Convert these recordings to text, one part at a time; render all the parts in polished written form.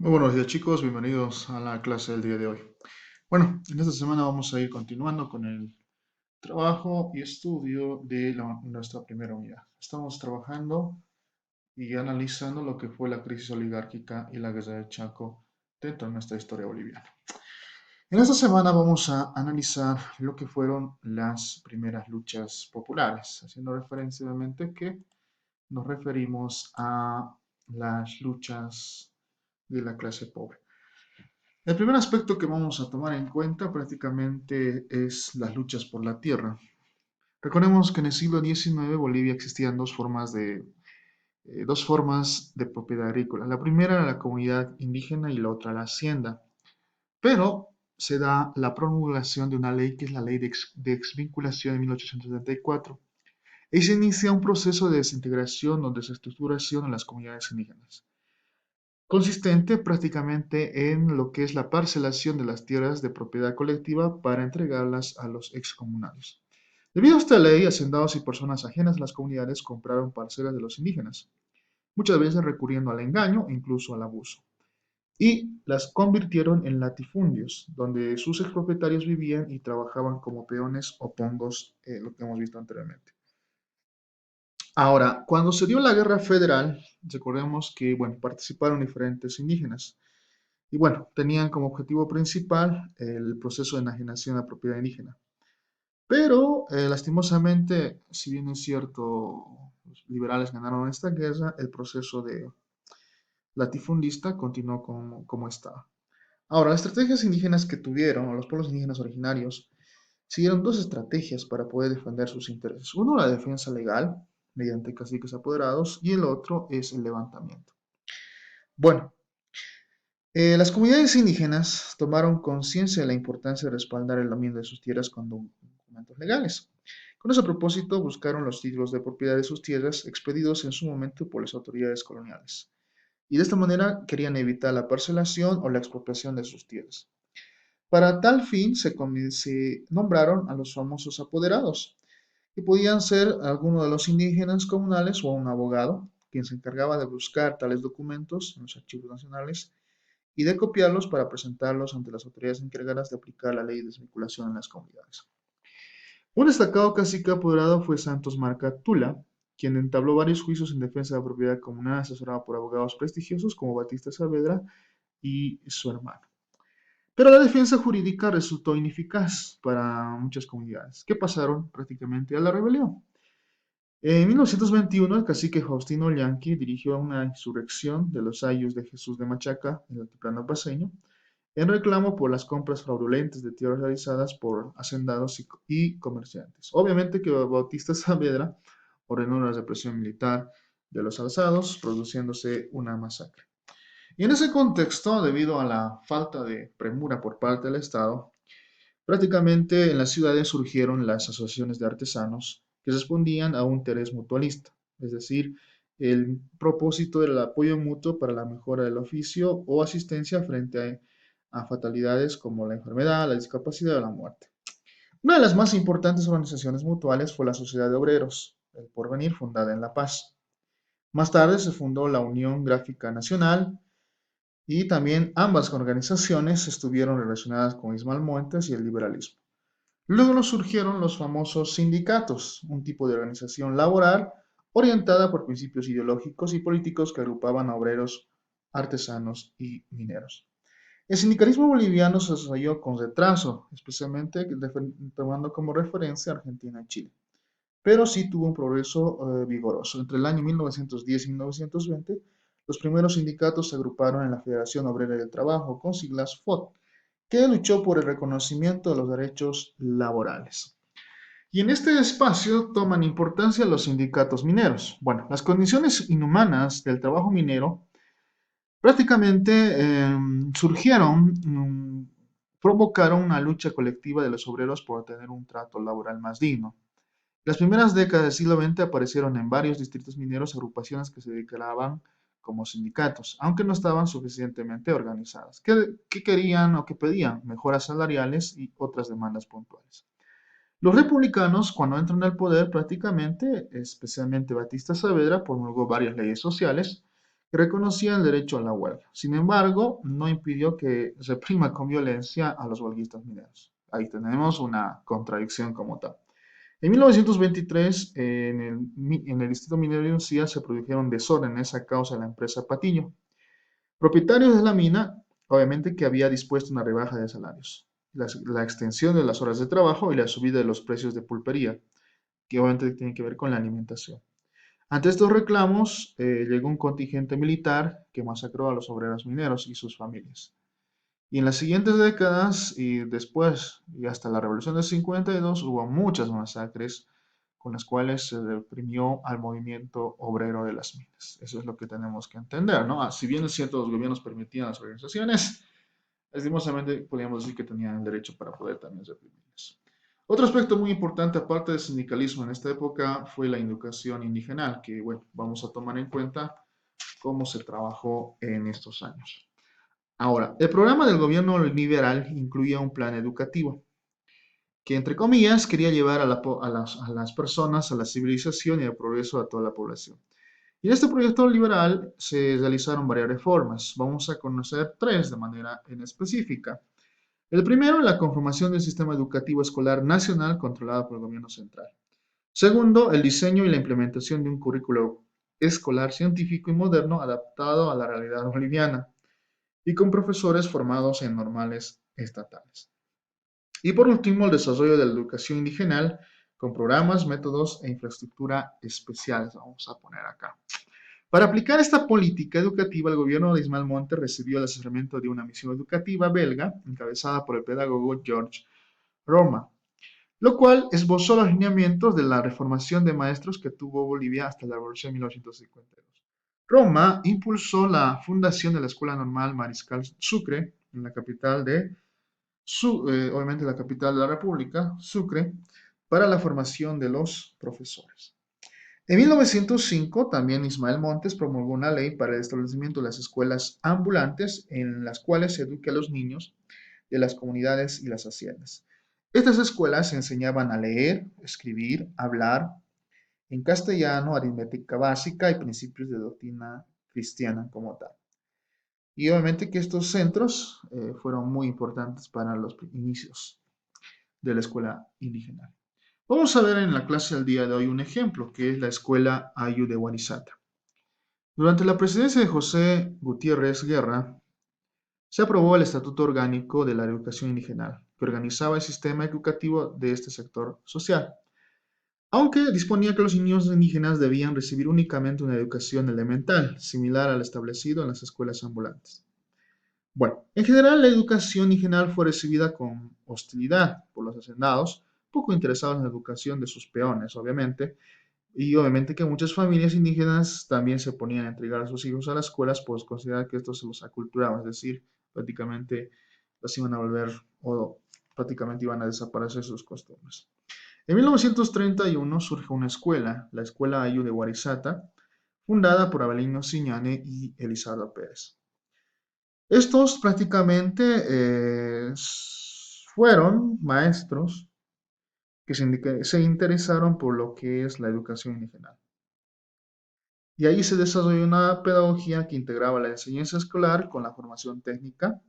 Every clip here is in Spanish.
Muy buenos días chicos, bienvenidos a la clase del día de hoy. Bueno, en esta semana vamos a ir continuando con el trabajo y estudio de nuestra primera unidad. Estamos trabajando y analizando lo que fue la crisis oligárquica y la guerra de Chaco dentro de nuestra historia boliviana. En esta semana vamos a analizar lo que fueron las primeras luchas populares, haciendo referencia obviamente que nos referimos a las luchas de la clase pobre. El primer aspecto que vamos a tomar en cuenta prácticamente es las luchas por la tierra. Recordemos que en el siglo XIX Bolivia existían dos formas de propiedad agrícola. La primera era la comunidad indígena y la otra la hacienda. Pero se da la promulgación de una ley que es la ley de exvinculación de 1874 y se inicia un proceso de desintegración donde se estructuración las comunidades indígenas consistente prácticamente en lo que es la parcelación de las tierras de propiedad colectiva para entregarlas a los excomunales. Debido a esta ley, hacendados y personas ajenas a las comunidades compraron parcelas de los indígenas, muchas veces recurriendo al engaño e incluso al abuso, y las convirtieron en latifundios, donde sus expropietarios vivían y trabajaban como peones o pongos, lo que hemos visto anteriormente. Ahora, cuando se dio la Guerra Federal, recordemos que, bueno, participaron diferentes indígenas, y bueno, tenían como objetivo principal el proceso de enajenación a propiedad indígena. Pero lastimosamente, si bien es cierto, los liberales ganaron esta guerra, el proceso de latifundista continuó como estaba. Ahora, las estrategias indígenas que tuvieron, o los pueblos indígenas originarios, siguieron dos estrategias para poder defender sus intereses. Uno, la defensa legal, mediante caciques apoderados, y el otro es el levantamiento. Bueno, las comunidades indígenas tomaron conciencia de la importancia de respaldar el dominio de sus tierras con documentos legales. Con ese propósito buscaron los títulos de propiedad de sus tierras expedidos en su momento por las autoridades coloniales. Y de esta manera querían evitar la parcelación o la expropiación de sus tierras. Para tal fin se nombraron a los famosos apoderados, que podían ser alguno de los indígenas comunales o un abogado, quien se encargaba de buscar tales documentos en los archivos nacionales y de copiarlos para presentarlos ante las autoridades encargadas de aplicar la ley de desvinculación en las comunidades. Un destacado cacique apoderado fue Santos Marca Tula, quien entabló varios juicios en defensa de la propiedad comunal, asesorado por abogados prestigiosos como Batista Saavedra y su hermano. Pero la defensa jurídica resultó ineficaz para muchas comunidades, que pasaron prácticamente a la rebelión. En 1921, el cacique Faustino Llanqui dirigió una insurrección de los ayllus de Jesús de Machaca, en el altiplano paceño, en reclamo por las compras fraudulentas de tierras realizadas por hacendados y comerciantes. Obviamente que Bautista Saavedra ordenó la represión militar de los alzados, produciéndose una masacre. Y en ese contexto, debido a la falta de premura por parte del Estado, prácticamente en las ciudades surgieron las asociaciones de artesanos que respondían a un interés mutualista, es decir, el propósito del apoyo mutuo para la mejora del oficio o asistencia frente a fatalidades como la enfermedad, la discapacidad o la muerte. Una de las más importantes organizaciones mutuales fue la Sociedad de Obreros, el Porvenir, fundada en La Paz. Más tarde se fundó la Unión Gráfica Nacional, y también ambas organizaciones estuvieron relacionadas con Ismael Montes y el liberalismo. Luego surgieron los famosos sindicatos, un tipo de organización laboral orientada por principios ideológicos y políticos que agrupaban a obreros, artesanos y mineros. El sindicalismo boliviano se desarrolló con retraso, especialmente tomando como referencia Argentina y Chile, pero sí tuvo un progreso vigoroso. Entre el año 1910 y 1920, los primeros sindicatos se agruparon en la Federación Obrera del Trabajo, con siglas FOT, que luchó por el reconocimiento de los derechos laborales. Y en este espacio toman importancia los sindicatos mineros. Bueno, las condiciones inhumanas del trabajo minero prácticamente surgieron, provocaron una lucha colectiva de los obreros por tener un trato laboral más digno. Las primeras décadas del siglo XX aparecieron en varios distritos mineros agrupaciones que se declaraban como sindicatos, aunque no estaban suficientemente organizadas, que querían o que pedían mejoras salariales y otras demandas puntuales. Los republicanos, cuando entran al poder, prácticamente, especialmente Batista Saavedra, promulgó varias leyes sociales que reconocía el derecho a la huelga. Sin embargo, no impidió que reprima con violencia a los huelguistas mineros. Ahí tenemos una contradicción como tal. En 1923, en el distrito minero de Uncía se produjeron desórdenes a causa de la empresa Patiño, propietarios de la mina, obviamente que había dispuesto una rebaja de salarios, la extensión de las horas de trabajo y la subida de los precios de pulpería, que obviamente tiene que ver con la alimentación. Ante estos reclamos, llegó un contingente militar que masacró a los obreros mineros y sus familias. Y en las siguientes décadas y después, y hasta la Revolución del 52, hubo muchas masacres con las cuales se reprimió al movimiento obrero de las minas. Eso es lo que tenemos que entender, ¿no? Si bien es cierto, los gobiernos permitían las organizaciones, lastimosamente podríamos decir que tenían el derecho para poder también reprimirlas. Otro aspecto muy importante, aparte del sindicalismo en esta época, fue la educación indigenal, que, bueno, vamos a tomar en cuenta cómo se trabajó en estos años. Ahora, el programa del gobierno liberal incluía un plan educativo que, entre comillas, quería llevar a las personas a la civilización y al progreso a toda la población. Y en este proyecto liberal se realizaron varias reformas. Vamos a conocer tres de manera en específica. El primero, la conformación del sistema educativo escolar nacional controlado por el gobierno central. Segundo, el diseño y la implementación de un currículo escolar científico y moderno adaptado a la realidad boliviana y con profesores formados en normales estatales. Y por último, el desarrollo de la educación indigenal con programas, métodos e infraestructura especiales. Vamos a poner acá. Para aplicar esta política educativa, el gobierno de Ismael Montes recibió el asesoramiento de una misión educativa belga encabezada por el pedagogo George Roma, lo cual esbozó los lineamientos de la reformación de maestros que tuvo Bolivia hasta la Revolución de 1952. Roma impulsó la fundación de la Escuela Normal Mariscal Sucre, en la capital obviamente la capital de la República, Sucre, para la formación de los profesores. En 1905, también Ismael Montes promulgó una ley para el establecimiento de las escuelas ambulantes en las cuales se eduque a los niños de las comunidades y las haciendas. Estas escuelas enseñaban a leer, escribir, hablar en castellano, aritmética básica y principios de doctrina cristiana como tal. Y obviamente que estos centros fueron muy importantes para los inicios de la escuela indígena. Vamos a ver en la clase del día de hoy un ejemplo, que es la escuela Ayu de Guarizata. Durante la presidencia de José Gutiérrez Guerra, se aprobó el Estatuto Orgánico de la Educación Indigenal, que organizaba el sistema educativo de este sector social, aunque disponía que los niños indígenas debían recibir únicamente una educación elemental, similar al establecido en las escuelas ambulantes. Bueno, en general la educación indígena fue recibida con hostilidad por los hacendados, poco interesados en la educación de sus peones, obviamente, y obviamente que muchas familias indígenas también se ponían a entregar a sus hijos a las escuelas, pues considerar que esto se los aculturaba, es decir, prácticamente los iban a volver o prácticamente iban a desaparecer sus costumbres. En 1931 surge una escuela, la Escuela Ayu de Guarizata, fundada por Abelino Siñane y Elizardo Pérez. Estos prácticamente fueron maestros que se interesaron por lo que es la educación indígena. Y ahí se desarrolló una pedagogía que integraba la enseñanza escolar con la formación técnica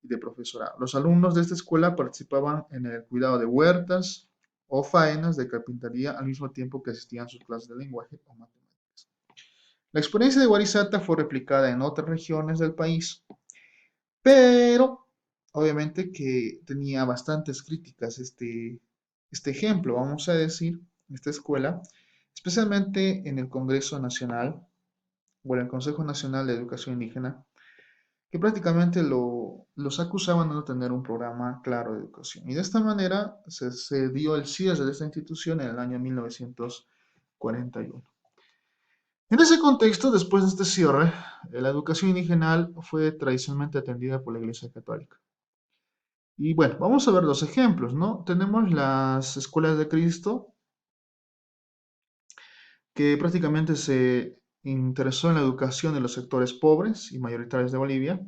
y de profesorado. Los alumnos de esta escuela participaban en el cuidado de huertas o faenas de carpintería al mismo tiempo que asistían a sus clases de lenguaje o matemáticas. La experiencia de Guarizata fue replicada en otras regiones del país, pero obviamente que tenía bastantes críticas este ejemplo, vamos a decir, esta escuela, especialmente en el Congreso Nacional o en el Consejo Nacional de Educación Indígena, que prácticamente los acusaban de no tener un programa claro de educación. Y de esta manera se dio el cierre de esta institución en el año 1941. En ese contexto, después de este cierre, la educación indígena fue tradicionalmente atendida por la Iglesia Católica. Y bueno, vamos a ver dos ejemplos, ¿no? Tenemos las escuelas de Cristo, que prácticamente se interesó en la educación de los sectores pobres y mayoritarios de Bolivia.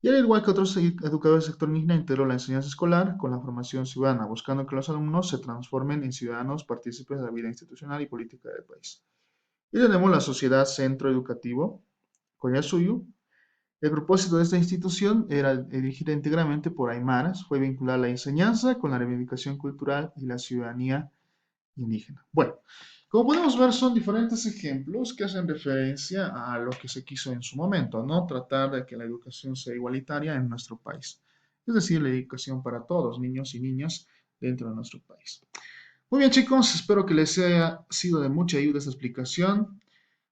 Y al igual que otros educadores del sector indígena, integró la enseñanza escolar con la formación ciudadana, buscando que los alumnos se transformen en ciudadanos partícipes de la vida institucional y política del país. Y tenemos la Sociedad Centro Educativo, Collasuyo. El propósito de esta institución era dirigida íntegramente por aymaras, fue vincular la enseñanza con la reivindicación cultural y la ciudadanía indígena. Bueno, como podemos ver, son diferentes ejemplos que hacen referencia a lo que se quiso en su momento, ¿no? Tratar de que la educación sea igualitaria en nuestro país. Es decir, la educación para todos, niños y niñas, dentro de nuestro país. Muy bien, chicos, espero que les haya sido de mucha ayuda esta explicación.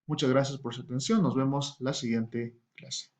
Muchas gracias por su atención. Nos vemos la siguiente clase.